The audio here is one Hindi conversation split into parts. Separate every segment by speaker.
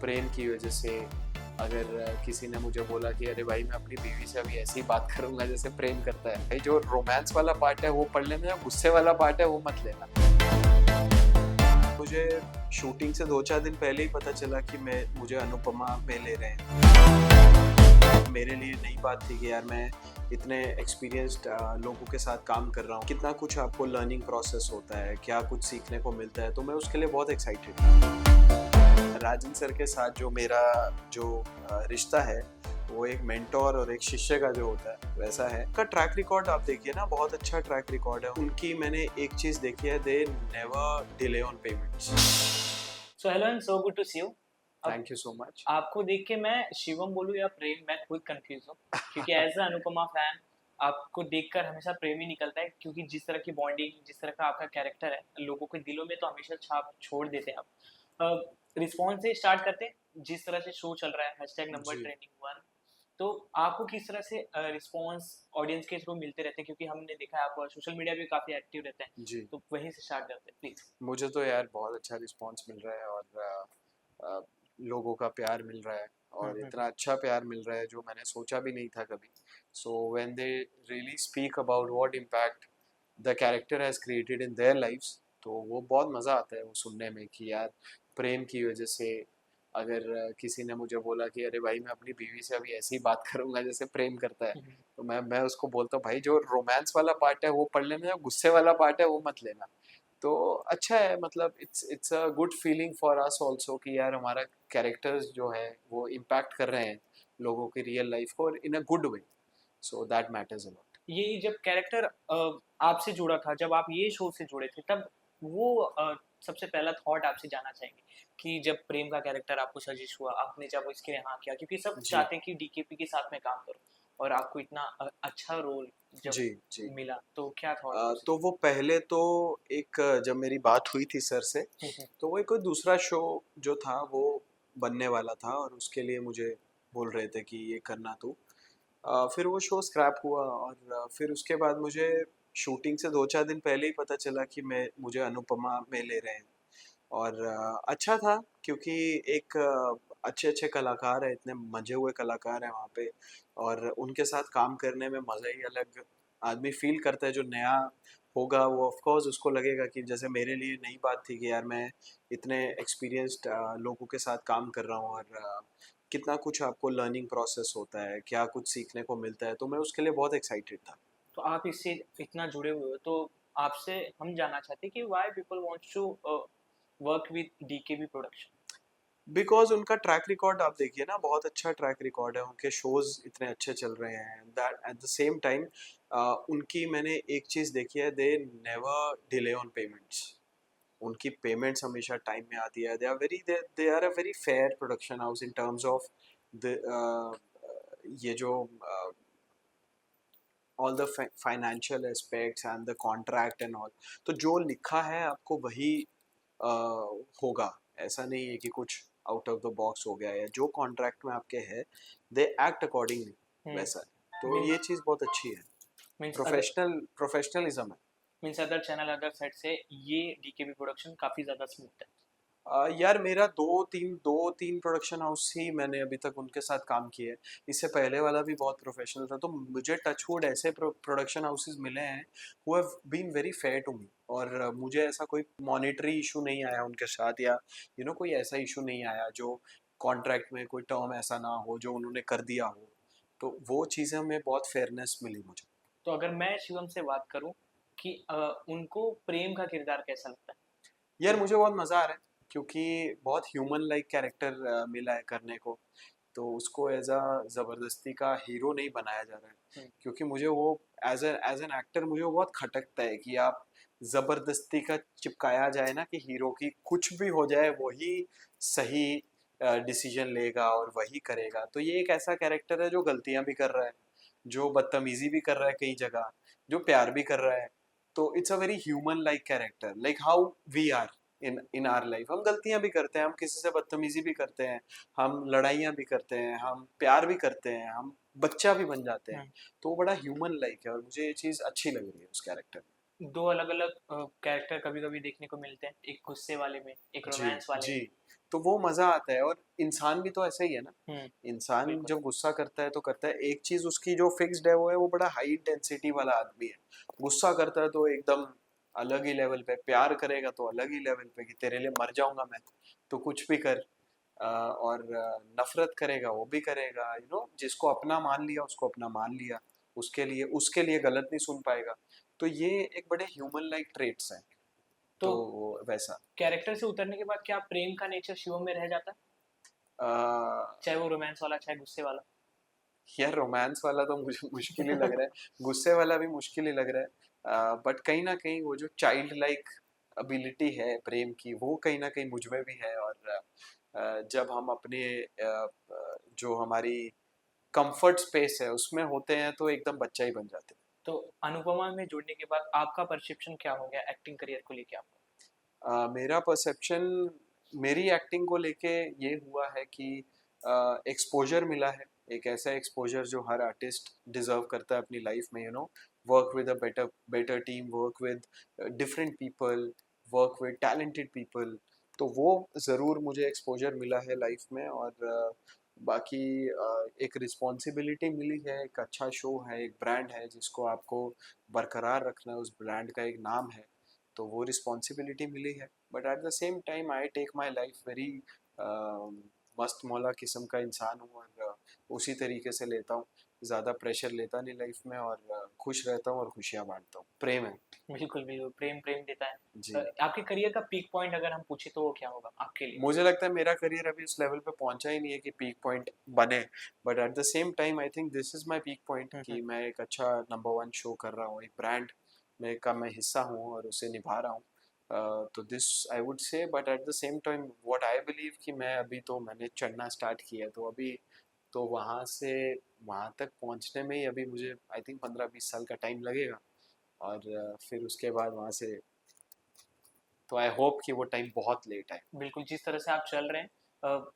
Speaker 1: प्रेम की वजह से अगर किसी ने मुझे बोला कि अरे भाई मैं अपनी बीवी से अभी ऐसी बात करूंगा जैसे प्रेम करता है, भाई जो रोमांस वाला पार्ट है वो पढ़ लेना, जो गुस्से वाला पार्ट है वो मत लेना। मुझे शूटिंग से 2-4 दिन पहले ही पता चला कि मुझे अनुपमा में ले रहे हैं। मेरे लिए नई बात थी कि यार मैं इतने एक्सपीरियंस्ड लोगों के साथ काम कर रहा हूँ, कितना कुछ आपको लर्निंग प्रोसेस होता है, क्या कुछ सीखने को मिलता है, तो मैं उसके लिए बहुत एक्साइटेड था। राजन सर के साथ जो मेरा रिश्ता है वो एक मेंटोर और एक शिष्य का जो होता है वैसा है। उनका ट्रैक रिकॉर्ड आप देखिए ना, बहुत अच्छा ट्रैक रिकॉर्ड है उनकी। मैंने एक चीज देखी है, they never delay on payments.
Speaker 2: So hello and so good to see you.
Speaker 1: Thank you so much.
Speaker 2: आपको देख के मैं शिवम बोलूं या प्रेम, मैं खुद कंफ्यूज हूँ क्योंकि एज अ अनुपमा फैन आपको देखकर हमेशा प्रेम ही निकलता है, क्योंकि जिस तरह की बॉन्डिंग, जिस तरह का आपका कैरेक्टर है, लोगों के दिलों में तो हमेशा छाप छोड़ देते हैं आप। रिस्पॉन्स से स्टार्ट करते हैं, जिस तरह से शो चल रहा है हैशटैग नंबर
Speaker 1: जी
Speaker 2: ट्रेंडिंग वन, तो आपको किस तरह से रिस्पॉन्स ऑडियंस के थ्रू मिलते रहते हैं, क्योंकि हमने देखा है आप सोशल मीडिया पे काफी एक्टिव रहते हैं,
Speaker 1: जी,
Speaker 2: तो वहीं से स्टार्ट करते हैं प्लीज।
Speaker 1: मुझे तो यार बहुत अच्छा रिस्पांस मिल रहा है और अ, लोगों का प्यार मिल रहा है और इतना अच्छा प्यार मिल रहा है जो मैंने सोचा भी नहीं था कभी। So when they really speak about what impact the character has created in their lives, तो वो बहुत मज़ा आता है वो सुनने में कि यार प्रेम की वजह से अगर किसी ने मुझे बोला कि अरे भाई मैं अपनी बीवी से अभी ऐसी बात करूंगा जैसे प्रेम करता है, तो मैं उसको बोलता हूँ भाई जो रोमांस वाला पार्ट है वो पढ़ लेना, जो गुस्से वाला पार्ट है वो मत लेना। तो अच्छा है, मतलब it's a good feeling for us also कि यार हमारा कैरेक्टर्स जो है वो इम्पैक्ट कर रहे हैं लोगों की रियल लाइफ को in a good way, so that matters a lot.
Speaker 2: ये जब कैरेक्टर आपसे जुड़ा था, जब आप ये शो से जुड़े थे, तब वो सबसे पहला थॉट आपसे जानना चाहेंगे कि जब प्रेम का कैरेक्टर आपको सजेस्ट हुआ, आपने जब इसके लिए हाँ किया, क्योंकि सब
Speaker 1: जी
Speaker 2: चाहते हैं कि डीकेपी के साथ में काम करो, और आपको इतना अच्छा रोल जब
Speaker 1: जी जी।
Speaker 2: मिला, तो क्या थॉट प्रोसेस
Speaker 1: तो वो पहले तो जब मेरी बात हुई थी सर से,
Speaker 2: था?
Speaker 1: तो वो एक कोई दूसरा शो जो था वो बनने वाला था और उसके लिए मुझे बोल रहे थे कि ये करना तू। फिर वो शो स्क्रैप हुआ और फिर उसके बाद मुझे शूटिंग से 2-4 दिन पहले ही पता चला कि मुझे अनुपमा में ले रहे हैं। और अच्छा था क्योंकि एक अच्छे-अच्छे कलाकार हैं, इतने मंझे हुए कलाकार हैं वहाँ पे और उनके साथ काम करने में मज़ा ही अलग आदमी फ़ील करता है। जो नया होगा वो ऑफ़ कोर्स उसको लगेगा कि जैसे मेरे लिए नई बात थी कि यार मैं इतने एक्सपीरियंस्ड लोगों के साथ काम कर रहा हूँ और कितना कुछ आपको लर्निंग प्रोसेस होता है, क्या कुछ सीखने को मिलता है, तो मैं उसके लिए बहुत एक्साइटेड था।
Speaker 2: तो आप इससे इतना जुड़े हुए हो, तो आपसे हम जानना चाहते हैं कि why people wants to work with DKB production.
Speaker 1: Because उनका ट्रैक रिकॉर्ड आप देखिए ना, बहुत अच्छा ट्रैक रिकॉर्ड है, उनके शोज़ इतने अच्छे चल रहे हैं। That at the same time उनकी मैंने एक चीज़ देखी है, they never delay on payments. उनकी पेमेंट्स हमेशा टाइम में आती है। They are a very fair production house in terms of the ये जो all the financial aspects and the contract and all, तो जो लिखा है आपको वही होगा। ऐसा नहीं है कि कुछ आउट ऑफ द बॉक्स हो गया, या जो कॉन्ट्रैक्ट में आपके है दे एक्ट अकॉर्डिंगली, वैसा है। तो ये
Speaker 2: मीन्स
Speaker 1: चीज़ बहुत अच्छी है,
Speaker 2: मीन्स अदर
Speaker 1: प्रोफेशनलिज्म है।
Speaker 2: Means other channel, other side से ये डीकेबी प्रोडक्शन काफी ज्यादा स्मूथ है।
Speaker 1: यार मेरा दो तीन प्रोडक्शन हाउस ही मैंने अभी तक उनके साथ काम किए हैं। इससे पहले वाला भी बहुत प्रोफेशनल था, तो मुझे टचवुड ऐसे प्रोडक्शन हाउसेस मिले हैं who have been very fair to me, और मुझे ऐसा कोई मॉनेटरी इशू नहीं आया उनके साथ, या कोई ऐसा इशू नहीं आया जो कॉन्ट्रैक्ट में कोई टर्म ऐसा ना हो जो उन्होंने कर दिया हो। तो वो चीज़ें में बहुत फेयरनेस मिली मुझे।
Speaker 2: तो अगर मैं शिवम से बात करूं कि उनको प्रेम का किरदार कैसा लगता है,
Speaker 1: यार
Speaker 2: तो
Speaker 1: मुझे बहुत मज़ा आ रहा है क्योंकि बहुत ह्यूमन लाइक कैरेक्टर मिला है करने को, तो उसको एज अ ज़बरदस्ती का हीरो नहीं बनाया जा रहा है।
Speaker 2: हम्म,
Speaker 1: क्योंकि मुझे वो एज एन एक्टर मुझे वो बहुत खटकता है कि आप ज़बरदस्ती का चिपकाया जाए ना कि हीरो की कुछ भी हो जाए वही सही डिसीजन लेगा और वही करेगा। तो ये एक ऐसा कैरेक्टर है जो गलतियां भी कर रहा है, जो बदतमीजी भी कर रहा है कई जगह, जो प्यार भी कर रहा है। तो it's a very human like character, like how we are in our life. हम गलतियां भी करते हैं, हम किसी से बदतमीजी भी करते हैं, हम लड़ाइयाँ भी करते हैं, हम प्यार भी करते हैं, हम बच्चा भी बन जाते हैं।
Speaker 2: हम्म,
Speaker 1: तो वो बड़ा ह्यूमन लाइक है और मुझे ये चीज़ अच्छी लग रही है उस कैरेक्टर
Speaker 2: दो अलग अलग कैरेक्टर कभी कभी देखने को मिलते हैं, एक गुस्से वाले में, एक
Speaker 1: में। जी
Speaker 2: रोमांस वाले
Speaker 1: जी
Speaker 2: में,
Speaker 1: तो वो मजा आता है। और इंसान भी तो ऐसा ही है ना, इंसान
Speaker 2: बिल्कुल।
Speaker 1: जब गुस्सा करता है तो करता है एक चीज उसकी जो फिक्स्ड है, वो है वो बड़ा हाई इंटेंसिटी वाला आदमी है। गुस्सा करता है तो एकदम अलग ही लेवल पे, प्यार करेगा तो अलग ही लेवल पे कि तेरे लिए मर जाऊंगा मैं, तो कुछ भी कर। और नफरत करेगा वो भी करेगा, जिसको अपना मान लिया उसको अपना मान लिया, उसके लिए गलत नहीं सुन पाएगा। तो ये एक बड़े ह्यूमन लाइक ट्रेट्स हैं।
Speaker 2: तो
Speaker 1: तो वैसा
Speaker 2: कैरेक्टर से उतरने के बाद क्या प्रेम का नेचर शिवम में रह जाता है, चाहे वो रोमांस वाला चाहे गुस्से वाला?
Speaker 1: यार रोमांस वाला तो मुझे मुश्किल ही लग रहा है, गुस्से वाला भी मुश्किल ही लग रहा है। बट कहीं ना कहीं वो जो चाइल्ड लाइक एबिलिटी है प्रेम की, वो कहीं ना कहीं मुझ में भी है। और जब हम अपने जो हमारी कंफर्ट स्पेस है उसमें होते हैं तो एकदम बच्चा ही बन जाते हैं।
Speaker 2: तो अनुपमा में जुड़ने के बाद आपका परसेप्शन क्या हो गया एक्टिंग करियर को लेके आपका?
Speaker 1: मेरा परसेप्शन मेरी एक्टिंग को लेके ये हुआ है कि एक्सपोजर मिला है, एक ऐसा एक्सपोजर जो हर आर्टिस्ट डिजर्व करता है अपनी लाइफ में। Work with a better better team, work with different people, work with talented people. तो वो ज़रूर मुझे एक्सपोजर मिला है लाइफ में। और बाकी एक रिस्पॉन्सिबिलिटी मिली है, एक अच्छा शो है, एक ब्रांड है जिसको आपको बरकरार रखना है, उस ब्रांड का एक नाम है, तो वो रिस्पॉन्सिबिलिटी मिली है। But at the same time I take my life very मस्त मौला किस्म का इंसान हूँ, और उसी तरीके से लेता हूँ, ज़्यादा प्रेशर लेता नहीं लाइफ में, और खुश रहता हूँ और खुशियाँ बांटता हूँ। प्रेम है।
Speaker 2: बिल्कुल बिल्कुल, प्रेम प्रेम देता है।
Speaker 1: जी।
Speaker 2: आपके करियर का पीक पॉइंट अगर हम पूछे तो वो क्या होगा आपके लिए?
Speaker 1: मुझे लगता है मेरा करियर अभी उस लेवल पे पहुंचा ही नहीं है कि पीक पॉइंट बने। But at the same time I think this is my peak point, कि मैं एक अच्छा नंबर 1 शो कर रहा हूँ, एक ब्रांड में का मैं हिस्सा हूँ और उसे निभा रहा हूँ। तो this I would say. But at the same time what I believe कि मैंने चढ़ना स्टार्ट किया है, तो अभी तो वहाँ से वहाँ तक पहुँचने में ही अभी मुझे आई थिंक 15-20 साल का टाइम लगेगा। और फिर उसके बाद वहाँ से तो आई होप कि वो टाइम बहुत लेट है।
Speaker 2: बिल्कुल, जिस तरह से आप चल रहे हैं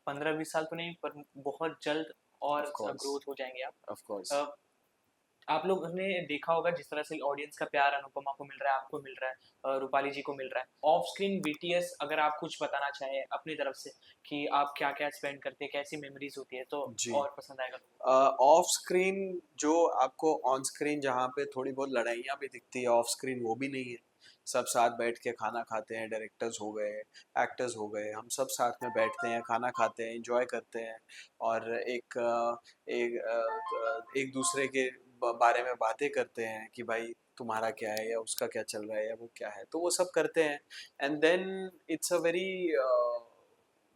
Speaker 2: 15-20 साल तो नहीं पर बहुत जल्द और
Speaker 1: ऑफ कोर्स,
Speaker 2: ग्रोथ हो जाएंगे आप।
Speaker 1: Of course.
Speaker 2: अ, आप लोगों ने देखा होगा जिस तरह से ऑडियंस का प्यार अनुपमा को मिल रहा है, आपको मिल रहा है, रूपाली जी को मिल रहा है। ऑफ स्क्रीन बीटीएस अगर आप कुछ बताना चाहें अपनी तरफ से कि आप क्या-क्या स्पेंड करते हैं, कैसी मेमोरीज होती है तो
Speaker 1: जी।
Speaker 2: और पसंद आएगा लोगों
Speaker 1: ऑफ स्क्रीन जो आपको ऑन स्क्रीन जहाँ पे थोड़ी बहुत लड़ाइयाँ भी दिखती है, ऑफ स्क्रीन वो भी नहीं है। सब साथ बैठ के खाना खाते हैं, डायरेक्टर्स हो गए, एक्टर्स हो गए, हम सब साथ में बैठते हैं, खाना खाते हैं, एंजॉय करते हैं। और एक दूसरे के बारे में बातें करते हैं कि भाई तुम्हारा क्या है, या उसका क्या चल रहा है, या वो क्या है, तो वो सब करते हैं। And then it's a very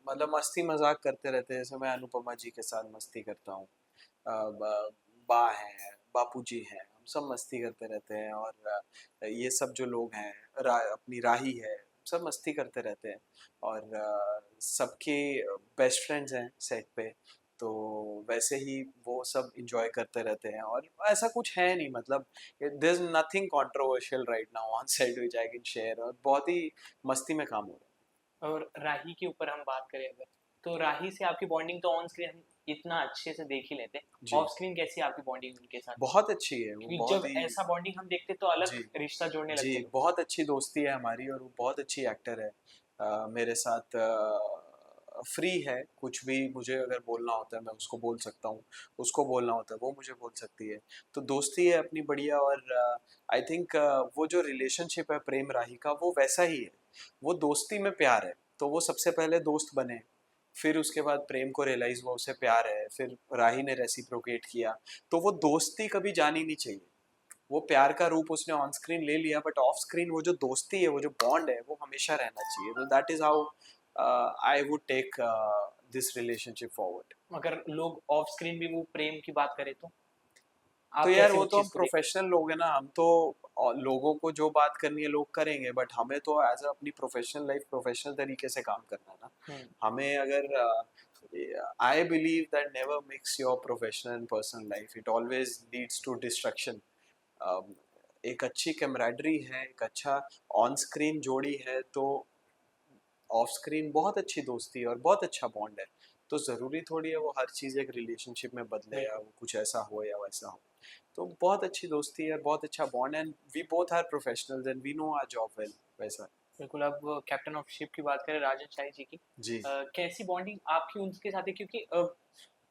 Speaker 1: मतलब मस्ती मजाक करते रहते हैं, जैसे मैं अनुपमा जी के साथ मस्ती करता हूँ, बा हैं, बापूजी हैं, हम सब मस्ती करते रहते हैं। और ये सब जो लोग हैं, अपनी राही है, सब मस्ती करते रहते हैं। और सबके बेस्ट फ्रेंड्स हैं सेट पे, तो वैसे ही वो सब इंजॉय करते रहते हैं। और ऐसा कुछ है नहीं, मतलब there is nothing controversial right now on set which I can share, और बहुत ही मस्ती में काम हो रहा
Speaker 2: को? और राही के ऊपर हम बात करें अगर, तो राही से आपकी बॉन्डिंग तो ऑन स्क्रीन हम इतना अच्छे से देख ही लेते हैं।
Speaker 1: है। जी।
Speaker 2: ऑफ स्क्रीन कैसी है आपकी बॉन्डिंग उनके साथ?
Speaker 1: बहुत अच्छी है वो,
Speaker 2: क्योंकि
Speaker 1: बहुत
Speaker 2: जब
Speaker 1: ही।
Speaker 2: ऐसा बॉन्डिंग हम देखते हैं तो अलग
Speaker 1: जी।
Speaker 2: रिश्ता जोड़ने
Speaker 1: जी,
Speaker 2: लगते हैं लोग।
Speaker 1: बहुत अच्छी दोस्ती है हमारी, और वो बहुत अच्छी एक्टर है। मेरे साथ फ्री है, कुछ भी मुझे अगर बोलना होता है मैं उसको बोल सकता हूँ, उसको बोलना होता है वो मुझे बोल सकती है। तो दोस्ती है अपनी बढ़िया। और आई थिंक वो जो रिलेशनशिप है प्रेम राही का, वो वैसा ही है। वो दोस्ती में प्यार है, तो वो सबसे पहले दोस्त बने, फिर उसके बाद प्रेम को रियलाइज हुआ उसे प्यार है, फिर राही ने रेसिप्रोकेट किया। तो वो दोस्ती कभी जानी नहीं चाहिए। वो प्यार का रूप उसने ऑन स्क्रीन ले लिया, बट ऑफ स्क्रीन वो जो दोस्ती है, वो जो बॉन्ड है, वो हमेशा रहना चाहिए। तो that is how I would take this relationship forward.
Speaker 2: अगर लोग ऑफ स्क्रीन भी वो प्रेम की बात करें तो
Speaker 1: तो
Speaker 2: आप
Speaker 1: यार
Speaker 2: कैसे
Speaker 1: वो
Speaker 2: उस
Speaker 1: तो हम
Speaker 2: चीज को देखते
Speaker 1: प्रोफेशनल लोग हैं ना, हम तो लोगों को जो बात करनी है लोग करेंगे, बट हमें तो एज अपनी प्रोफेशनल लाइफ प्रोफेशनल तरीके से काम करना है ना।
Speaker 2: हैं?
Speaker 1: हमें अगर I believe that never mix your professional and personal life, it always leads to destruction. एक अच्छी कैमराडरी है, एक अच्छा ऑन स्क्रीन जोड़ी है, तो ऑफ स्क्रीन बहुत अच्छी दोस्ती है और बहुत अच्छा बॉन्ड है। तो ज़रूरी थोड़ी है वो हर चीज़ एक रिलेशनशिप में बदले, या
Speaker 2: बिल्कुल।
Speaker 1: वो कुछ ऐसा हो या वैसा हो। तो बहुत अच्छी दोस्ती है, बहुत अच्छा bond, and we both are professionals and we know our job well, वैसा।
Speaker 2: बिल्कुल, अब कैप्टन ऑफ शिप की बात करें राजन शाही जी की,
Speaker 1: जी
Speaker 2: कैसी बॉन्डिंग आपकी उनके साथ है? क्योंकि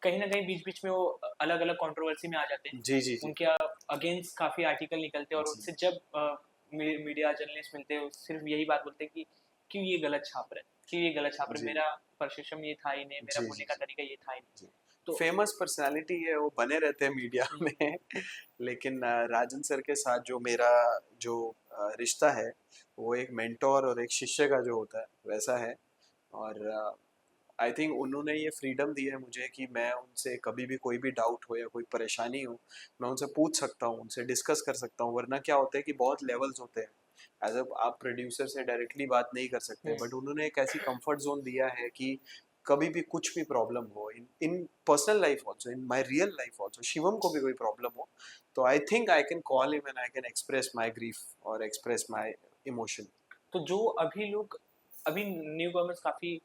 Speaker 2: कहीं न कहीं बीच-बीच में वो अलग-अलग कंट्रोवर्सी में आ जाते हैं।
Speaker 1: जी जी जी
Speaker 2: उनके अगेंस्ट काफ़ी आर्टिकल निकलते हैं और
Speaker 1: जी
Speaker 2: उनसे जब मीडिया जर्नलिस्ट मिलते हैं, वो सिर्फ़ यही बात बोलते हैं कि क्यों ये गलत छाप रहे हैं? क्यों ये गलत छाप रहे हैं?
Speaker 1: जी
Speaker 2: मेरा परसेप्शन ये था ही नहीं, मेरा
Speaker 1: जी
Speaker 2: बोलने
Speaker 1: जी
Speaker 2: का
Speaker 1: जी
Speaker 2: तरीका ये था ही नहीं।
Speaker 1: जी
Speaker 2: तो
Speaker 1: फेमस पर्सनालिटी है, वो बने रहते हैं मीडिया
Speaker 2: हुँ,
Speaker 1: में। लेकिन राजन सर के साथ जो मेरा जो रिश्ता है, वो एक मेंटोर और एक शिष्य का जो होता है वैसा है। और आई थिंक उन्होंने ये फ्रीडम दी है मुझे कि मैं उनसे कभी भी कोई भी डाउट हो या कोई परेशानी हो, मैं उनसे पूछ सकता हूँ, उनसे डिस्कस कर सकता हूँ। वरना क्या होता है कि बहुत लेवल्स होते हैं, एज अ आप प्रोड्यूसर से डायरेक्टली बात नहीं कर सकते,
Speaker 2: हुँ,
Speaker 1: बट उन्होंने एक ऐसी कंफर्ट जोन दिया है कि कभी भी कुछ भी प्रॉब्लम हो, in in personal life also, in my real life also, Shivam को भी कोई प्रॉब्लम हो, तो I think I can call him and I can express my grief और एक्सप्रेस माई इमोशन।
Speaker 2: तो जो अभी लोग अभी न्यू कमर्स काफ़ी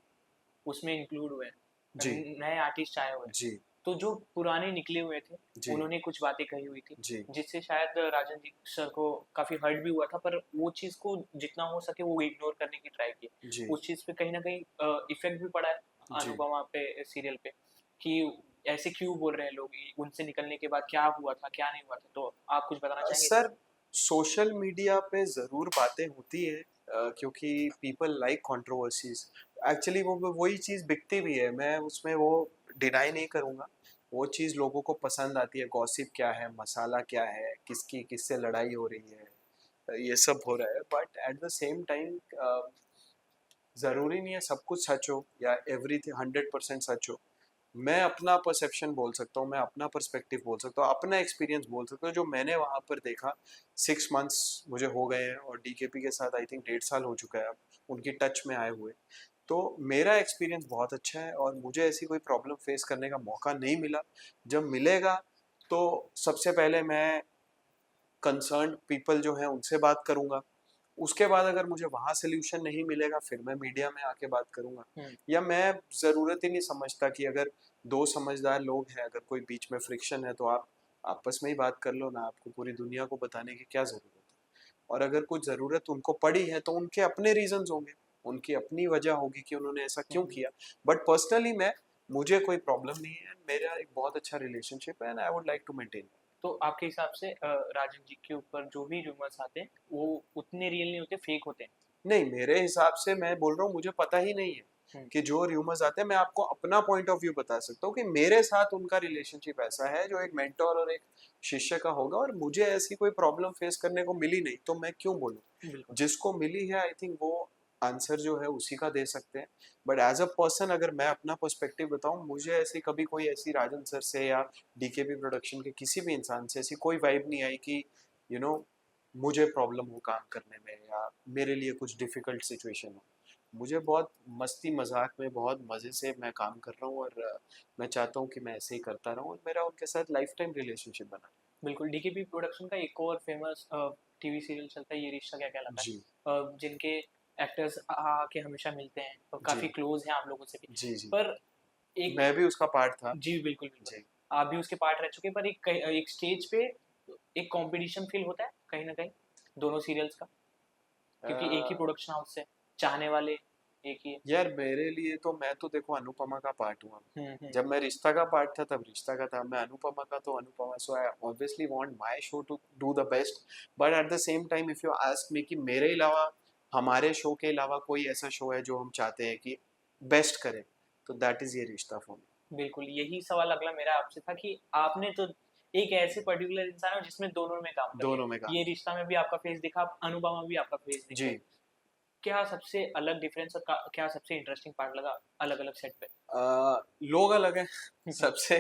Speaker 2: उसमें इंक्लूड हुए हैं,
Speaker 1: जी
Speaker 2: नए आर्टिस्ट आए हुए हैं।
Speaker 1: जी
Speaker 2: तो जो पुराने निकले हुए थे,
Speaker 1: जी
Speaker 2: उन्होंने कुछ बातें कही हुई थी,
Speaker 1: जी
Speaker 2: जिससे शायद राजन जी सर को काफ़ी हर्ट भी हुआ था, पर वो चीज़ को जितना हो सके वो इग्नोर करने की ट्राई की।
Speaker 1: जी
Speaker 2: उस चीज़ पे कहीं न कहीं इफ़ेक्ट भी पड़ा है
Speaker 1: जी
Speaker 2: अनुपमा पे सीरियल पे कि ऐसे क्यों बोल रहे हैं लोग, उनसे निकलने के बाद क्या हुआ था, क्या नहीं हुआ था? तो आप कुछ बताना चाहेंगे इस
Speaker 1: सर, सोशल मीडिया पे ज़रूर बातें होती हैं, क्योंकि पीपल लाइक कंट्रोवर्सीज। एक्चुअली वो वही चीज़ बिकती भी है, मैं उसमें वो डिनाई नहीं करूँगा। वो चीज़ लोगों को पसंद आती है, गॉसिप क्या है, मसाला क्या है, किसकी किससे लड़ाई हो रही है, ये सब हो रहा है। But at the same time ज़रूरी नहीं है सब कुछ सच हो या एवरीथिंग 100% सच हो। मैं अपना परसेप्शन बोल सकता हूँ, मैं अपना पर्सपेक्टिव बोल सकता हूँ, अपना एक्सपीरियंस बोल सकता हूँ, जो मैंने वहाँ पर देखा। 6 मंथ्स मुझे हो गए हैं और डीकेपी के साथ आई थिंक 1.5 साल हो चुका है अब उनकी टच में आए हुए। तो मेरा एक्सपीरियंस बहुत अच्छा है और मुझे ऐसी कोई प्रॉब्लम फेस करने का मौका नहीं मिला। जब मिलेगा तो सबसे पहले मैं कंसर्न्ड पीपल जो हैं उनसे बात करूँगा। उसके बाद अगर मुझे वहाँ सॉल्यूशन नहीं मिलेगा, फिर मैं मीडिया में आके बात करूँगा।
Speaker 2: हुँ,
Speaker 1: या मैं ज़रूरत ही नहीं समझता कि अगर 2 समझदार लोग हैं, अगर कोई बीच में फ्रिक्शन है, तो आप आपस में ही बात कर लो ना, आपको पूरी दुनिया को बताने की क्या ज़रूरत है। और अगर कुछ ज़रूरत उनको पड़ी है, तो उनके अपने रीज़न्स होंगे, उनकी अपनी वजह होगी कि उन्होंने ऐसा
Speaker 2: हुँ,
Speaker 1: क्यों
Speaker 2: हुँ।
Speaker 1: किया। बट पर्सनली मुझे कोई प्रॉब्लम नहीं है, मेरा एक बहुत अच्छा रिलेशनशिप है and I would like to maintain.
Speaker 2: तो आपके हिसाब से राजन जी के ऊपर जो भी रूमर्स आते हैं, वो उतने रियल नहीं होते, फेक होते हैं?
Speaker 1: नहीं, मेरे हिसाब से मैं बोल रहा हूँ, मुझे पता ही नहीं है
Speaker 2: हुँ,
Speaker 1: कि जो र्यूमर्स आते हैं। मैं आपको अपना पॉइंट ऑफ व्यू बता सकता हूँ कि मेरे साथ उनका रिलेशनशिप ऐसा है जो एक मेंटोर और एक शिष्य का होगा, और मुझे ऐसी कोई प्रॉब्लम फेस करने को मिली नहीं, तो मैं क्यों बोलूँ।
Speaker 2: बिल्कुल।
Speaker 1: जिसको मिली है आई थिंक वो आंसर जो है उसी का दे सकते हैं। बट एज अ पर्सन अगर मैं अपना पर्सपेक्टिव बताऊं, मुझे ऐसी कभी कोई ऐसी राजन सर से या डीकेपी प्रोडक्शन के किसी भी इंसान से ऐसी कोई वाइब नहीं आई कि यू you नो know, मुझे प्रॉब्लम हो काम करने में या मेरे लिए कुछ डिफिकल्ट सिचुएशन हो। मुझे बहुत मस्ती मजाक में बहुत मज़े से मैं काम कर रहा हूँ, और मैं चाहता हूँ कि मैं ऐसे ही करता रहूँ, और मेरा उनके साथ लाइफ टाइम रिलेशनशिप बना
Speaker 2: बिल्कुल, डीकेपी प्रोडक्शन का एक और फेमस टीवी सीरियल चलता है, ये रिश्ता क्या कहलाता है,
Speaker 1: जी
Speaker 2: जिनके एक्टर्स आके हमेशा मिलते हैं और
Speaker 1: जी
Speaker 2: काफ़ी क्लोज हैं आप लोगों से भी।
Speaker 1: जी जी
Speaker 2: पर एक
Speaker 1: मैं भी उसका पार्ट था।
Speaker 2: जी, बिल्कुल, बिल्कुल।
Speaker 1: जी
Speaker 2: आप भी उसके पार्ट रह चुके हैं, पर एक स्टेज पे एक कॉम्पिटिशन फ़ील होता है कहीं न कहीं, दोनों सीरियल्स का? क्योंकि एक ही प्रोडक्शन हाउस से, चाहने वाले एक ही है।
Speaker 1: यार मेरे लिए तो, मैं तो देखो अनुपमा का पार्ट हुआ।
Speaker 2: हुँ, हुँ।
Speaker 1: जब मैं रिश्ता का पार्ट था तब रिश्ता का था, मैं अनुपमा का तो Anupama. So I obviously want my show to do the best. But at the same time if you ask me कि मेरे अलावा, हमारे शो के अलावा कोई ऐसा शो है जो हम चाहते हैं कि बेस्ट करें, तो दैट इज ये रिश्ता फॉर मी।
Speaker 2: बिल्कुल, यही सवाल अगला मेरा आपसे था कि आपने तो एक ऐसे पर्टिकुलर इंसान हो जिसमें दोनों में काम कर लिया।
Speaker 1: दोनों में काम
Speaker 2: ये
Speaker 1: किया।
Speaker 2: रिश्ता में भी आपका फेस दिखा, अनुपमा में भी आपका फेस दिख गया।
Speaker 1: जी।
Speaker 2: क्या सबसे अलग डिफरेंस और क्या सबसे इंटरेस्टिंग पार्ट लगा अलग-अलग सेट पे?
Speaker 1: लोग अलग हैं। सबसे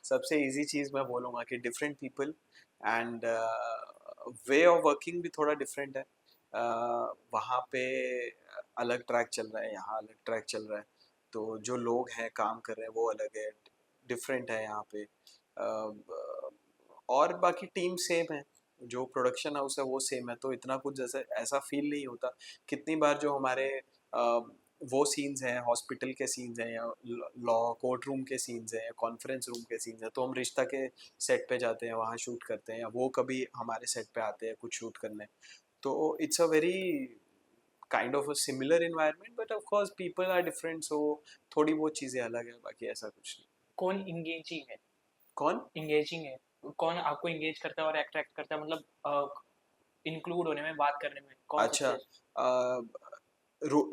Speaker 1: सबसे इजी चीज़ मैं बोलूँगा कि different people and way of working भी थोड़ा डिफरेंट है। वहाँ पे अलग ट्रैक चल रहा है, यहाँ अलग ट्रैक चल रहा है, तो जो लोग हैं काम कर रहे हैं वो अलग है, डिफरेंट है यहाँ पे। और बाकी टीम सेम है, जो प्रोडक्शन हाउस है वो सेम है, तो इतना कुछ जैसे ऐसा फील नहीं होता। कितनी बार जो हमारे वो सीन्स हैं, हॉस्पिटल के सीन्स हैं या लॉ कोर्ट रूम के सीन्स हैं या कॉन्फ्रेंस रूम के सीन्स हैं, तो हम रिश्ता के सेट पे जाते हैं, वहाँ शूट करते हैं, या वो कभी हमारे सेट पे आते हैं कुछ शूट करने। तो it's a very kind of a similar environment, but of course people are different, so थोड़ी बहुत चीज़ें अलग है, बाकी ऐसा कुछ नहीं।
Speaker 2: कौन इंगेजिंग है?
Speaker 1: कौन?
Speaker 2: इंगेजिंग है, कौन आपको इंगेज करता है और अट्रैक्ट करता है, मतलब इंक्लूड होने में, बात करने में कौन
Speaker 1: अच्छा,
Speaker 2: सबसे?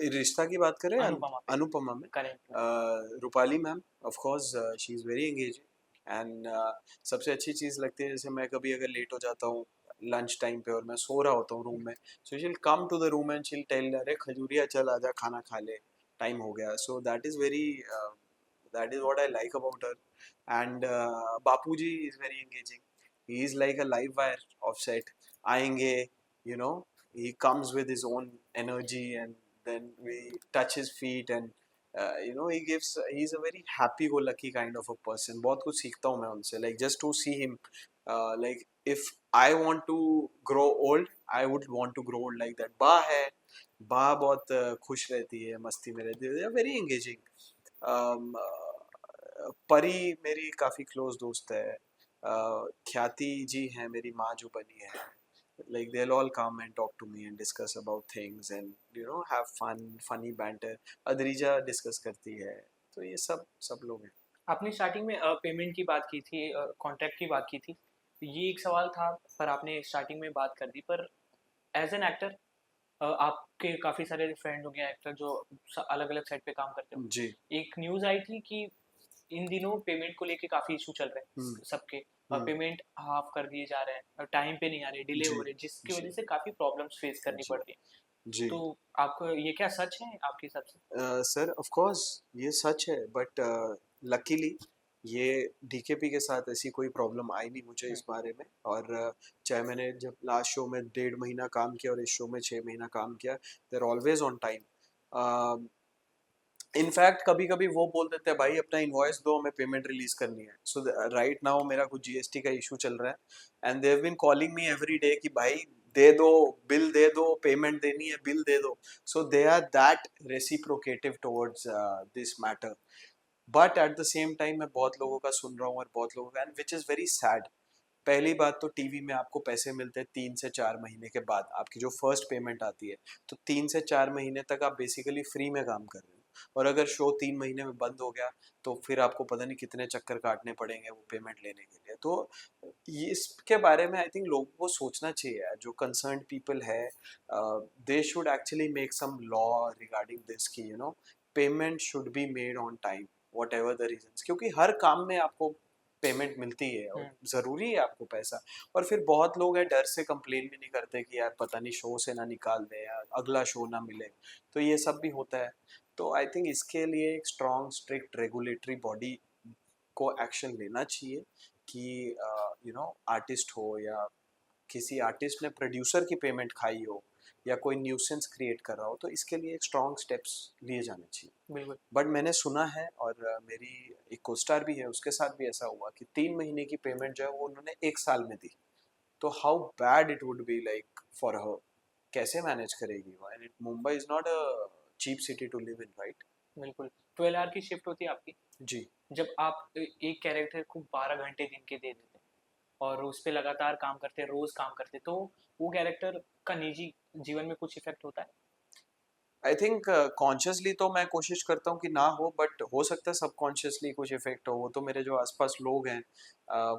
Speaker 1: रिश्ता की बात करें
Speaker 2: अनुपमा पे।
Speaker 1: अनुपमा में,
Speaker 2: correct.
Speaker 1: Rupali ma'am, of course she is very engaging, and सबसे अच्छी चीज़ लगती है जैसे मैं कभी अगर लेट हो जाता हूँ लंच टाइम पे और मैं सो रहा होता हूँ रूम में, so she'll come to the room and she'll tell, अरे खजूरिया चल आजा खाना खा ले, टाइम हो गया, सो that is what I like about her. And Bapuji is very engaging, he is like a live wire of set, आएंगे, you know, he comes with his own energy, and then we touch his feet, and he's a very happy go lucky kind of a person, बहुत कुछ सीखता हूँ मैं उनसे, like just to see him, like if I want to grow old, I would want to grow old like that। बा है, बा बहुत खुश रहती है, मस्ती में रहती है, they are very engaging। परी मेरी काफ़ी क्लोज दोस्त है, ख्याति जी हैं मेरी माँ जो बनी है, like they'll all come and talk to me and discuss about things and have funny banter। Adrija discuss करती है, तो ये सब लोग हैं।
Speaker 2: आपने स्टार्टिंग में पेमेंट की बात की थी, कॉन्ट्रैक्ट की बात की थी, ये एक सवाल था, पर आपने स्टार्टिंग में बात कर दी। पर एज एन एक्टर, आपके काफ़ी सारे फ्रेंड हो गए एक्टर जो अलग अलग सेट पे काम करते हो।
Speaker 1: जी।
Speaker 2: एक न्यूज़ आई थी कि इन दिनों पेमेंट को लेके काफ़ी इशू चल रहे हैं
Speaker 1: हम्म।
Speaker 2: सबके,
Speaker 1: हम्म।
Speaker 2: पेमेंट हाफ कर दिए जा रहे हैं, टाइम पे नहीं आ रहे, डिले
Speaker 1: जी।
Speaker 2: हो रहे, जिसकी
Speaker 1: जी।
Speaker 2: वजह से काफ़ी प्रॉब्लम्स फेस करनी
Speaker 1: जी।
Speaker 2: पड़ रही है।
Speaker 1: जी।
Speaker 2: तो आपको ये क्या सच है आपके हिसाब से?
Speaker 1: सर ऑफ कोर्स ये सच है, बट लकीली ये डीकेपी के साथ ऐसी कोई प्रॉब्लम आई नहीं मुझे
Speaker 2: हम्म।
Speaker 1: इस बारे में। और चाहे मैंने जब लास्ट शो में 1.5 महीना काम किया और इस शो में 6 महीना काम किया, देर ऑलवेज ऑन टाइम। इनफैक्ट कभी कभी वो बोल देते हैं भाई अपना इनवॉइस दो, हमें पेमेंट रिलीज करनी है। सो राइट नाउ मेरा कुछ जीएसटी का इशू चल रहा है, and they have been calling me every day कि भाई दे दो, बिल दे दो, पेमेंट देनी है, बिल दे दो। So they are that reciprocative towards this matter, but at the same time मैं बहुत लोगों का सुन रहा हूँ और बहुत लोगों का, and which is very sad. पहली बात तो टीवी में आपको पैसे मिलते हैं 3 से 4 महीने के बाद, आपकी जो फर्स्ट पेमेंट आती है, तो 3 से 4 महीने तक आप बेसिकली फ्री में काम कर रहे हो। और अगर शो 3 महीने में बंद हो गया तो फिर आपको पता नहीं कितने चक्कर काटने पड़ेंगे वो पेमेंट लेने के लिए। तो ये इसके बारे में आई थिंक लोगों को सोचना चाहिए यार, जो कंसर्न पीपल है, they should actually make some law regarding this कि payment should be made on time, whatever the reason, क्योंकि हर काम में आपको पेमेंट मिलती है और ज़रूरी है आपको पैसा। और फिर बहुत लोग हैं डर से कंप्लेन भी नहीं करते कि यार पता नहीं शो से ना निकाल दे या अगला शो ना मिले, तो ये सब भी होता है। तो आई थिंक इसके लिए एक स्ट्रॉन्ग स्ट्रिक्ट रेगुलेटरी बॉडी को एक्शन लेना चाहिए कि आर्टिस्ट हो या किसी आर्टिस्ट ने प्रोड्यूसर की पेमेंट खाई हो या कोई न्यूसेंस क्रिएट कर रहा हो, तो इसके लिए एक स्ट्रॉन्ग स्टेप्स लिए जाने चाहिए।
Speaker 2: बिल्कुल।
Speaker 1: बट मैंने सुना है, और मेरी एक को स्टार भी है, उसके साथ भी ऐसा हुआ कि 3 महीने की पेमेंट जो है वो उन्होंने 1 साल में दी। तो how bad it would be like for her, कैसे मैनेज करेगी वो, and Mumbai is not a cheap city to live in, right?
Speaker 2: बिल्कुल। 12 आवर की शिफ्ट होती है आपकी।
Speaker 1: जी।
Speaker 2: जब आप एक कैरेक्टर को 12 घंटे दिन के दे देते हैं और उस पे लगातार काम करते हैं, रोज काम करते हैं, तो वो कैरेक्टर का निजी जीवन में कुछ इफेक्ट होता है?
Speaker 1: आई थिंक कॉन्शियसली तो मैं कोशिश करता हूँ कि ना हो, बट हो सकता है सबकॉन्शियसली कुछ इफेक्ट हो, वो तो मेरे जो आसपास लोग हैं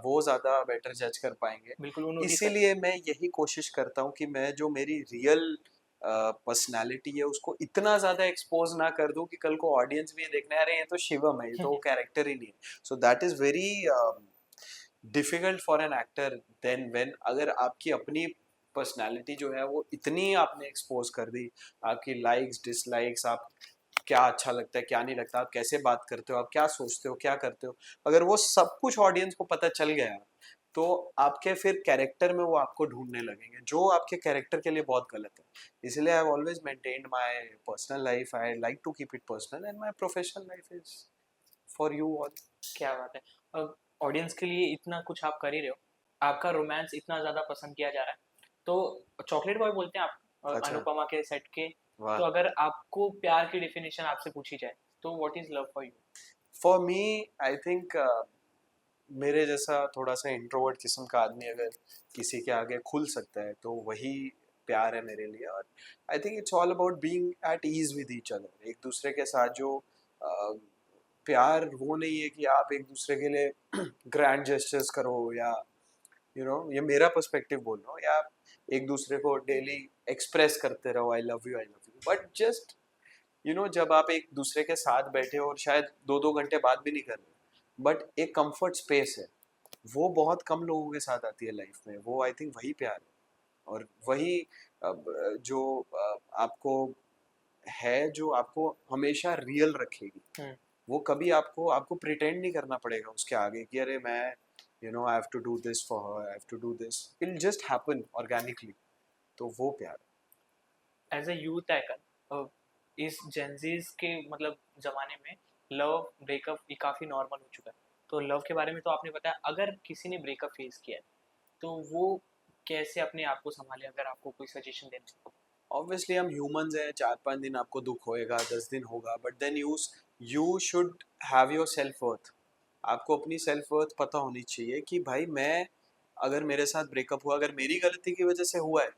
Speaker 1: वो ज़्यादा बेटर जज कर पाएंगे।
Speaker 2: बिल्कुल, वो नोटिस करते
Speaker 1: इसीलिए मैं यही कोशिश करता हूँ कि मैं जो मेरी रियल पर्सनालिटी है उसको इतना ज़्यादा एक्सपोज ना कर दूँ कि कल को ऑडियंस भी ये देखना है, अरे ये तो शिवम है, ये तो वो
Speaker 2: हैं।
Speaker 1: कैरेक्टर ही नहीं है। So that is very difficult for an actor then when, अगर आपकी अपनी पर्सनालिटी जो है वो इतनी आपने एक्सपोज कर दी, आपकी लाइक्स डिसलाइक्स, आप क्या अच्छा लगता है क्या नहीं लगता, आप कैसे बात करते हो, आप क्या सोचते हो क्या करते हो, अगर वो सब कुछ ऑडियंस को पता चल गया तो आपके फिर कैरेक्टर में वो आपको ढूंढने लगेंगे, जो आपके कैरेक्टर के लिए बहुत गलत है। इसलिए I have always maintained my personal life, I like to keep it personal, and my professional life is for you all.
Speaker 2: क्या बात है। अब ऑडियंस के लिए इतना कुछ आप कर ही रहे हो, आपका रोमांस इतना ज़्यादा पसंद किया जा रहा है, तो चॉकलेट बॉय बोलते हैं आप
Speaker 1: अच्छा।
Speaker 2: अनुपमा के सेट के। तो
Speaker 1: वाह।
Speaker 2: अगर आपको प्यार की डेफिनेशन आपसे पूछी जाए, तो what is love for you?
Speaker 1: For me I think मेरे जैसा थोड़ा सा इंट्रोवर्ट किस्म का आदमी अगर किसी के आगे खुल सकता है तो वही प्यार है मेरे लिए। और I think it's all about being at ease with each other. एक दूसरे के साथ जो प्यार वो नहीं है कि आप एक दूसरे के लिए ग्रैंड जेस्चर्स करो, या ये मेरा पर्सपेक्टिव बोल रहा हूँ, या आप एक दूसरे को डेली एक्सप्रेस करते रहो I love you I love you, but just जब आप एक दूसरे के साथ बैठे हो और शायद 2-2 घंटे बात भी नहीं कर रहे, बट एक कंफर्ट स्पेस है, वो बहुत कम लोगों के साथ आती है लाइफ में। वो आई थिंक वही प्यार है। और वही जो आपको है, जो आपको हमेशा रियल रखेगी।
Speaker 2: हम्म।
Speaker 1: वो कभी आपको आपको प्रिटेंड नहीं करना पड़ेगा उसके आगे कि अरे मैं I have to do this for her, I have to do this, it will just happen organically. तो वो प्यार।
Speaker 2: एज अ यूथ हैकर, इस जेंजीज के मतलब जमाने में लव ब्रेकअप ये काफ़ी नॉर्मल हो चुका है। तो लव के बारे में तो आपने बताया, अगर किसी ने ब्रेकअप फेस किया है तो वो कैसे अपने आप को संभाले, अगर आपको कोई सजेशन देना है?
Speaker 1: ऑब्वियसली हम ह्यूमंस हैं, 4-5 दिन आपको दुख होएगा, 10 दिन होगा, but then you should have your self worth. आपको अपनी सेल्फ वर्थ पता होनी चाहिए कि भाई मैं, अगर मेरे साथ ब्रेकअप हुआ, अगर मेरी गलती की वजह से हुआ है,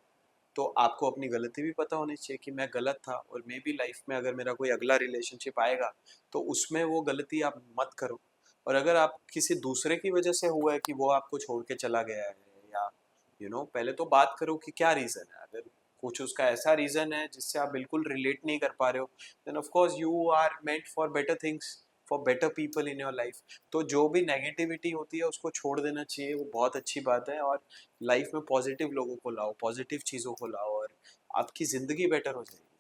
Speaker 1: तो आपको अपनी गलती भी पता होनी चाहिए कि मैं गलत था, और मे बी लाइफ में अगर मेरा कोई अगला रिलेशनशिप आएगा तो उसमें वो गलती आप मत करो। और अगर आप किसी दूसरे की वजह से हुआ है कि वो आपको छोड़ के चला गया है, या पहले तो बात करो कि क्या रीज़न है। अगर कुछ उसका ऐसा रीज़न है जिससे आप बिल्कुल रिलेट नहीं कर पा रहे हो, then of course you are meant for better things, for better people in your life. तो जो भी नेगेटिविटी होती है उसको छोड़ देना चाहिए, वो बहुत अच्छी बात है। और लाइफ में पॉजिटिव लोगों को लाओ, पॉजिटिव चीज़ों को लाओ, और आपकी ज़िंदगी बेटर हो जाएगी।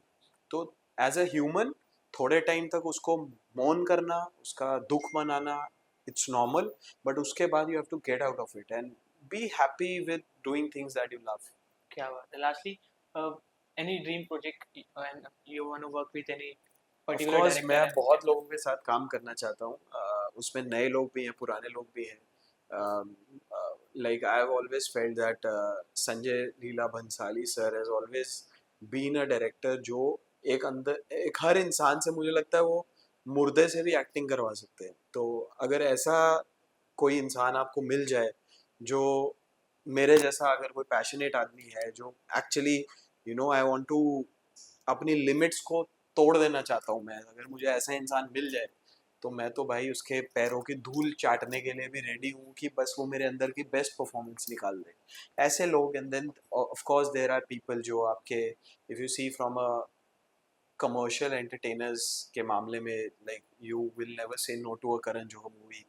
Speaker 1: तो एज अ ह्यूमन थोड़े टाइम तक उसको मौन करना, उसका दुख मनाना, इट्स नॉर्मल, बट उसके बाद you have to get out of it and be happy with doing things that you love.
Speaker 2: क्या बात है। Lastly, any dream project and you want to work with any
Speaker 1: of
Speaker 2: particular
Speaker 1: course मैं
Speaker 2: डायरेक्टर
Speaker 1: बहुत
Speaker 2: एंड
Speaker 1: लोगों के साथ काम करना चाहता हूँ। उसमें नए लोग भी हैं, पुराने लोग भी हैं। Like I have always felt that Sanjay Leela Bhansali sir has always been a director जो एक हर इंसान से, मुझे लगता है वो मुर्दे से भी एक्टिंग करवा सकते हैं। तो अगर ऐसा कोई इंसान आपको मिल जाए, जो मेरे जैसा अगर कोई पैशनेट आदमी है, जो एक्चुअली आई वांट टू अपनी लिमिट्स को तोड़ देना चाहता हूँ मैं, अगर मुझे ऐसा इंसान मिल जाए, तो मैं तो भाई उसके पैरों की धूल चाटने के लिए भी रेडी हूँ कि बस वो मेरे अंदर की बेस्ट परफॉर्मेंस निकाल दे। ऐसे लोग। And then of course there are people जो आपके, if you see from a commercial entertainers के मामले में, like you will never say no to a Karan Johar movie,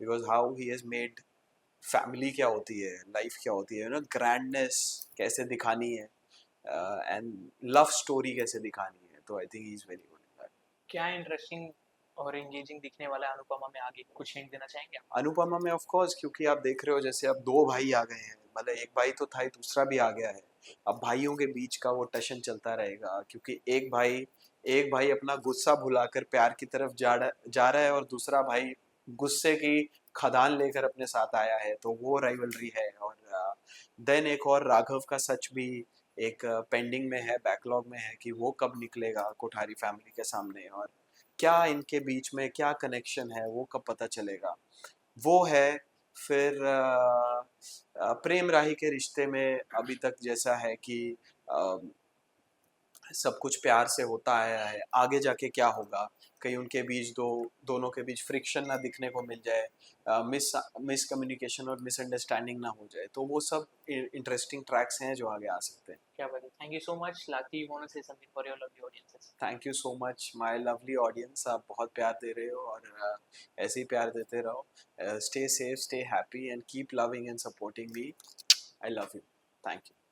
Speaker 1: because how he has made family क्या होती है, लाइफ क्या होती है, ग्रैंडनेस कैसे दिखानी है, एंड लव स्टोरी कैसे दिखानी है। तो I think he is very good in that.
Speaker 2: क्या इंटरेस्टिंग और एंगेजिंग दिखने वाला है अनुपमा में? आगे कुछ हिंट देना चाहेंगे आप?
Speaker 1: अनुपमा में ऑफ कोर्स, क्योंकि आप देख रहे हो जैसे अब 2 भाई आ गए हैं, मतलब एक भाई तो था ही, दूसरा भी आ गया है। अब भाइयों के बीच का वो टशन चलता रहेगा, क्योंकि एक भाई अपना गुस्सा भुलाकर प्यार की तरफ जा रहा है, और दूसरा भाई गुस्से की खदान लेकर अपने साथ आया है। तो वो राइवलरी है। और देन एक और राघव का सच भी एक पेंडिंग में है, बैकलॉग में है, कि वो कब निकलेगा कोठारी फैमिली के सामने, और क्या इनके बीच में क्या कनेक्शन है वो कब पता चलेगा। वो है। फिर प्रेम राही के रिश्ते में अभी तक जैसा है कि अ, सब कुछ प्यार से होता आया है, आगे जाके क्या होगा, कहीं उनके बीच दोनों के बीच फ्रिक्शन ना दिखने को मिल जाए, मिस कम्युनिकेशन और मिसअंडरस्टैंडिंग ना हो जाए। तो वो सब इंटरेस्टिंग ट्रैक्स हैं जो आगे आ सकते हैं।
Speaker 2: क्या बात है। Thank you so much. Lucky, you want to say something for your lovely audiences?
Speaker 1: Thank you so much my lovely audience, आप बहुत प्यार दे रहे हो, और ऐसे ही प्यार देते रहो। Stay safe, stay happy, and keep loving and supporting me. I love you. Thank you.